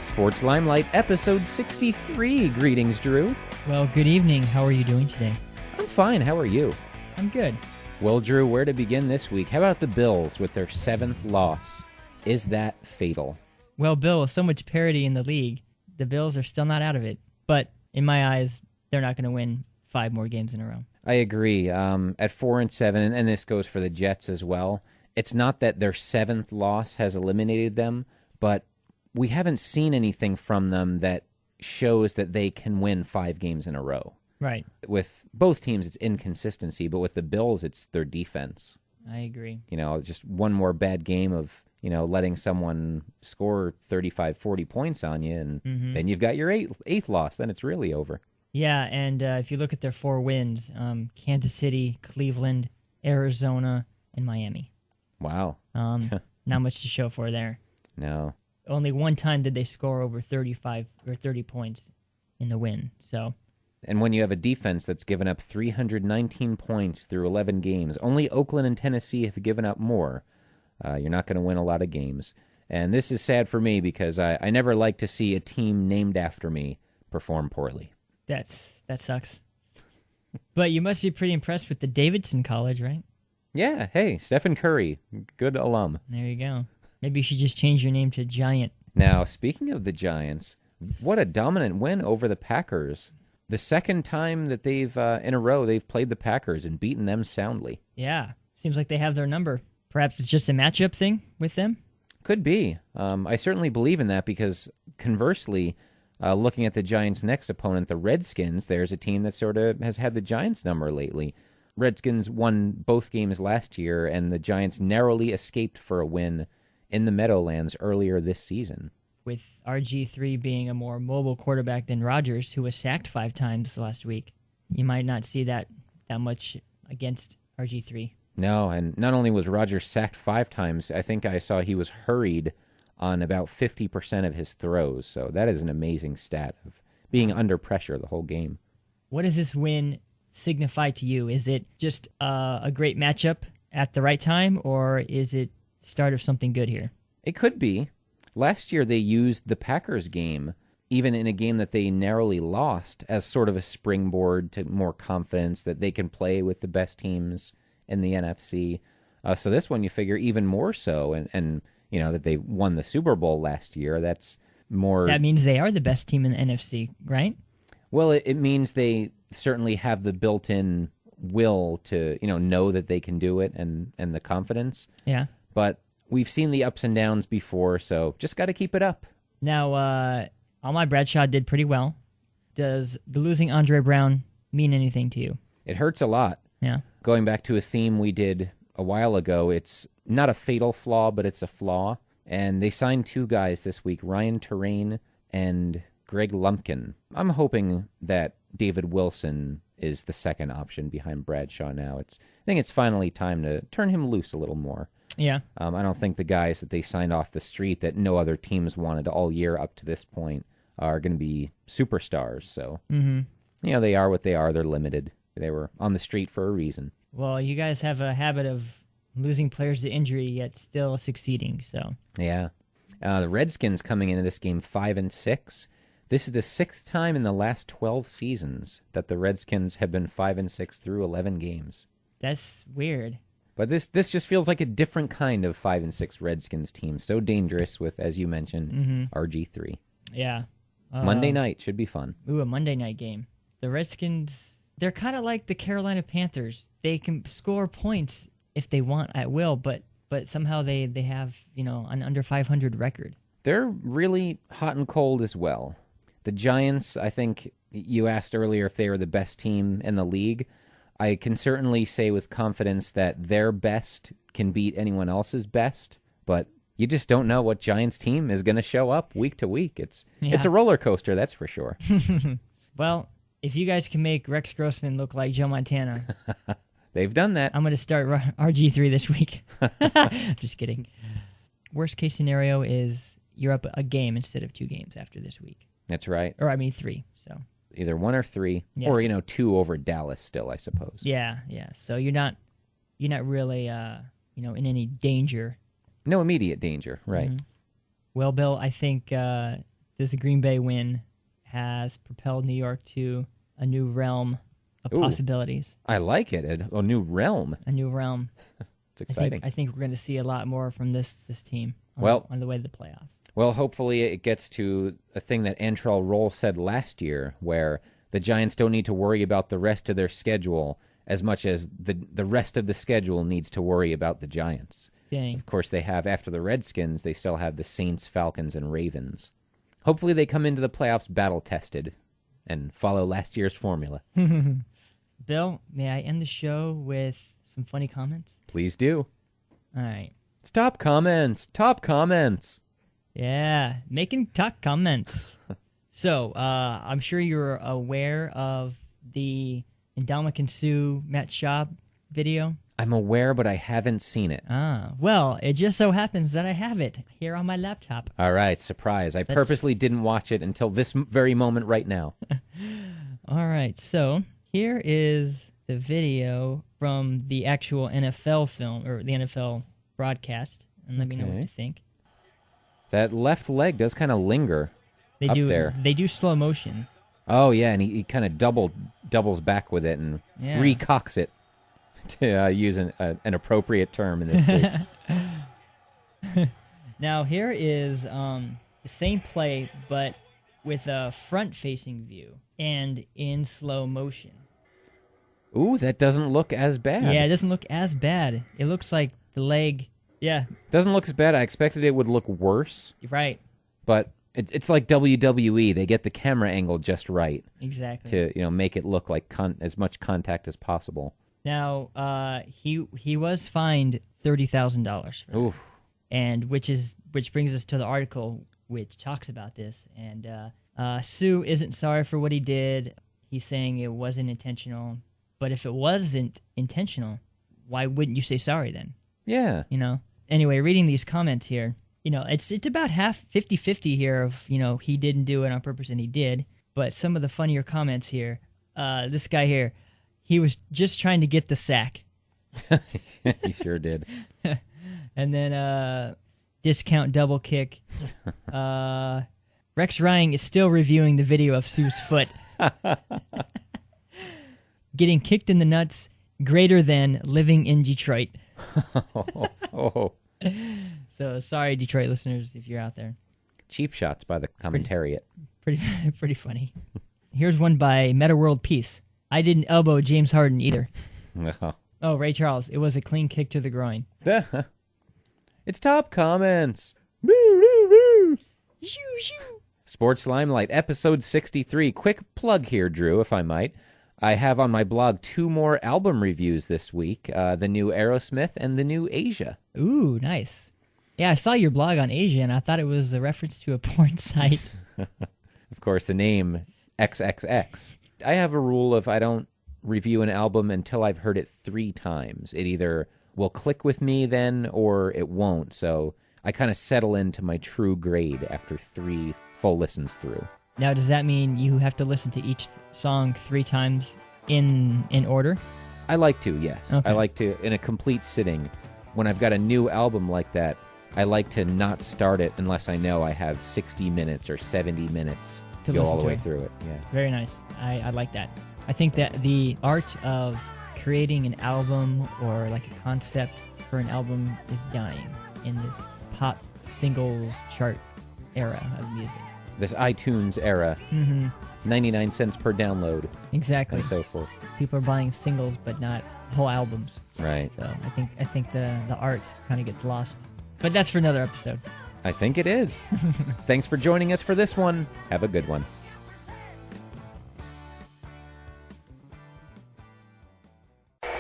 Sports Limelight, episode 63. Greetings, Drew. Well, good evening. How are you doing today? I'm fine. How are you? I'm good. Well, Drew, where to begin this week? How about the Bills with their 7th loss? Is that fatal? Well, Bill, with so much parity in the league, the Bills are still not out of it. But in my eyes, they're not going to win 5 more games in a row. I agree. At 4-7, and this goes for the Jets as well, it's not that their 7th loss has eliminated them, but we haven't seen anything from them that shows that they can win 5 games in a row. Right. With both teams, it's inconsistency, but with the Bills, it's their defense. I agree. Just one more bad game of, letting someone score 35, 40 points on you, and then you've got your eighth loss. Then it's really over. Yeah, and if you look at their 4 wins, Kansas City, Cleveland, Arizona, and Miami. Wow. Not much to show for there. No. Only one time did they score over 35 or 30 points in the win. And when you have a defense that's given up 319 points through 11 games, only Oakland and Tennessee have given up more. You're not going to win a lot of games. And this is sad for me because I never like to see a team named after me perform poorly. That sucks. But you must be pretty impressed with the Davidson College, right? Yeah, hey, Stephen Curry, good alum. There you go. Maybe you should just change your name to Giant. Now, speaking of the Giants, what a dominant win over the Packers. The second time that they've, in a row, they've played the Packers and beaten them soundly. Yeah, seems like they have their number. Perhaps it's just a matchup thing with them? Could be. I certainly believe in that because, conversely, looking at the Giants' next opponent, the Redskins, there's a team that sort of has had the Giants' number lately. Redskins won both games last year, and the Giants narrowly escaped for a win in the Meadowlands earlier this season. With RG3 being a more mobile quarterback than Rodgers, who was sacked 5 times last week, you might not see that much against RG3. No, and not only was Rodgers sacked 5 times, I think I saw he was hurried on about 50% of his throws. So that is an amazing stat of being under pressure the whole game. What does this win signify to you? Is it just a great matchup at the right time, or is it the start of something good here? It could be. Last year they used the Packers game, even in a game that they narrowly lost, as sort of a springboard to more confidence that they can play with the best teams in the NFC. So this one you figure even more so, and that they won the Super Bowl last year. That's more. That means they are the best team in the NFC, right? Well, it means they certainly have the built-in will to know that they can do it and the confidence. Yeah. But we've seen the ups and downs before, so just got to keep it up. Now, Almai Bradshaw did pretty well. Does the losing Andre Brown mean anything to you? It hurts a lot. Yeah. Going back to a theme we did a while ago, it's not a fatal flaw, but it's a flaw. And they signed 2 guys this week, Ryan Terrain and Greg Lumpkin. I'm hoping that David Wilson is the second option behind Bradshaw now. I think it's finally time to turn him loose a little more. Yeah. I don't think the guys that they signed off the street that no other teams wanted all year up to this point are going to be superstars. So, they are what they are. They're limited. They were on the street for a reason. Well, you guys have a habit of losing players to injury yet still succeeding. So yeah. The Redskins coming into this game 5-6. This is the 6th time in the last 12 seasons that the Redskins have been 5-6 through 11 games. That's weird. But this just feels like a different kind of 5-6 Redskins team. So dangerous with, as you mentioned, RG3. Yeah. Monday night should be fun. Ooh, a Monday night game. The Redskins, they're kind of like the Carolina Panthers. They can score points if they want at will, but somehow they have, an under 500 record. They're really hot and cold as well. The Giants, I think you asked earlier if they were the best team in the league. I can certainly say with confidence that their best can beat anyone else's best, but you just don't know what Giants team is going to show up week to week. It's a roller coaster, that's for sure. Well, if you guys can make Rex Grossman look like Joe Montana, they've done that. I'm going to start RG3 this week. Just kidding. Worst case scenario is you're up a game instead of 2 games after this week. That's right. Or 3. So either 1 or 3, yes. Or 2 over Dallas still, I suppose. Yeah. So you're not really in any danger. No immediate danger, right? Mm-hmm. Well, Bill, I think this Green Bay win has propelled New York to a new realm of possibilities. I like it. A new realm. A new realm. It's exciting. I think we're going to see a lot more from this team on the way to the playoffs. Well, hopefully it gets to a thing that Antrell Roll said last year, where the Giants don't need to worry about the rest of their schedule as much as the rest of the schedule needs to worry about the Giants. Dang. Of course, they have, after the Redskins, they still have the Saints, Falcons, and Ravens. Hopefully they come into the playoffs battle-tested and follow last year's formula. Bill, may I end the show with some funny comments? Please do. All right. It's top comments. Top comments. Yeah, making top comments. So, I'm sure you're aware of the Ndamukong Suh, Matt Schaub video. I'm aware, but I haven't seen it. Well, it just so happens that I have it here on my laptop. All right, surprise. I purposely didn't watch it until this very moment right now. All right, so here is the video from the actual NFL film, or the NFL broadcast, and let me know what you think. That left leg does kind of linger there. They do slow motion. Oh, yeah, and he kind of doubles back with it and recocks it, to use an appropriate term in this case. Now, here is the same play, but with a front-facing view and in slow motion. Ooh, that doesn't look as bad. Yeah, it doesn't look as bad. It looks like the leg, doesn't look as bad. I expected it would look worse. Right. But it's like WWE. They get the camera angle just right. Exactly. To make it look like as much contact as possible. Now, he was fined $30,000. Ooh. And which brings us to the article which talks about this. And Suh isn't sorry for what he did. He's saying it wasn't intentional. But if it wasn't intentional, why wouldn't you say sorry then? Yeah. Anyway, reading these comments here, it's about half 50-50 here of, he didn't do it on purpose and he did. But some of the funnier comments here, this guy here, he was just trying to get the sack. He sure did. And then discount double kick. Rex Ryan is still reviewing the video of Suh's foot. Getting kicked in the nuts, greater than living in Detroit. So sorry, Detroit listeners, if you're out there. Cheap shots by the commentariat. Pretty funny. Here's one by Meta World Peace. I didn't elbow James Harden either. Oh, Ray Charles. It was a clean kick to the groin. It's top comments. Sports Limelight, episode 63. Quick plug here, Drew, if I might. I have on my blog 2 more album reviews this week, the new Aerosmith and the new Asia. Ooh, nice. Yeah, I saw your blog on Asia, and I thought it was a reference to a porn site. Of course, the name XXX. I have a rule of I don't review an album until I've heard it 3 times. It either will click with me then or it won't. So I kind of settle into my true grade after 3 full listens through. Now, does that mean you have to listen to each song 3 times in order? I like to, yes. Okay. I like to, in a complete sitting. When I've got a new album like that, I like to not start it unless I know I have 60 minutes or 70 minutes to go all the way through it. Yeah. Very nice. I like that. I think that the art of creating an album or like a concept for an album is dying in this pop singles chart era of music. This iTunes era. 99 cents per download. Exactly. And so forth. People are buying singles but not whole albums. Right. So I think the art kind of gets lost. But that's for another episode. I think it is. Thanks for joining us for this one. Have a good one.